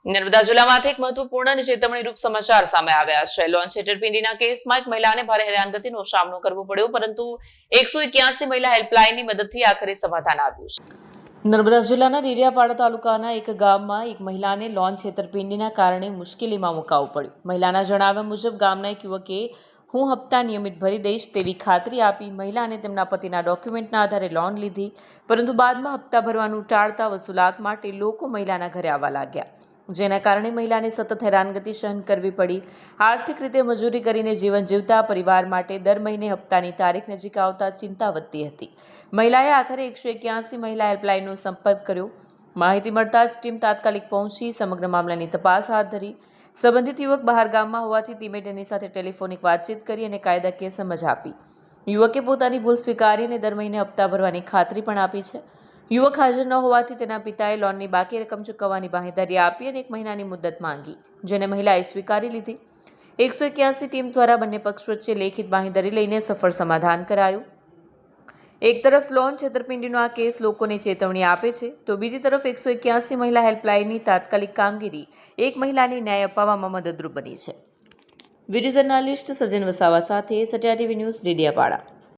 નર્મદા જિલ્લામાંથી એક મહત્વપૂર્ણ અને ચેતવણીરૂપ સમાચાર સામે આવ્યા છે. લોન છેતરપિંડીના કેસમાં એક મહિલાને ભારે હેરાનગતિનો સામનો કરવો પડ્યો, પરંતુ 181 મહિલા હેલ્પલાઇનની મદદથી આખરે સમાધાન આવ્યું છે. નર્મદા જિલ્લાના ડેડિયાપાડા તાલુકાના એક ગામમાં એક મહિલાને લોન છેતરપિંડીના કારણે મુશ્કેલીમાં મુકાવવું પડ્યું. મહિલાના જણાવ્યા મુજબ ગામના એક યુવકે હું હપ્તા નિયમિત ભરી દઈશ તેવી ખાતરી આપી મહિલાને તેમના પતિના ડોક્યુમેન્ટના આધારે લોન લીધી, પરંતુ બાદમાં હપ્તા ભરવાનું ટાળતા વસૂલાત માટે લોકો મહિલાના ઘરે આવવા લાગ્યા, જેના કારણે મહિલાને સતત હેરાનગતિ સહન કરવી પડી. આર્થિક રીતે મજૂરી કરીને જીવન જીવતા પરિવાર માટે દર મહિને હપ્તાની તારીખ નજીક આવતા ચિંતા વધતી હતી. મહિલાએ આખરે 181 મહિલા હેલ્પલાઇનનો સંપર્ક કર્યો. માહિતી મળતા જ ટીમ તાત્કાલિક પહોંચી સમગ્ર મામલાની તપાસ હાથ ધરી. સંબંધિત યુવક બહાર ગામમાં હોવાથી ટીમે તેની સાથે ટેલિફોનિક વાતચીત કરી અને કાયદાકીય સમજ આપી. યુવકે પોતાની ભૂલ સ્વીકારી અને દર મહિને હપ્તા ભરવાની ખાતરી પણ આપી છે. યુવક હાજર ન હોવાથી તેના પિતાએ લોનની બાકી રકમ ચૂકવવાની બાંહેધરી આપી અને 1 મહિનાની મુદત માંગી, જેને મહિલાએ સ્વીકારી લીધી. 181 ટીમ દ્વારા બંને પક્ષ વચ્ચે લેખિત બાંહેધરી લઈને સફળ સમાધાન કરાયું. એક તરફ લોન છેતરપિંડીનો આ કેસ લોકોને ચેતવણી આપે છે, તો બીજી તરફ 181 મહિલા હેલ્પલાઇનની તાત્કાલિક કામગીરી એક મહિલાને ન્યાય અપાવવામાં મદદરૂપ બની છે. વિડીયો જર્નાલિસ્ટ સજન વસાવા સાથે સત્યા ટીવી ન્યૂઝ, ડેડિયાપાડા.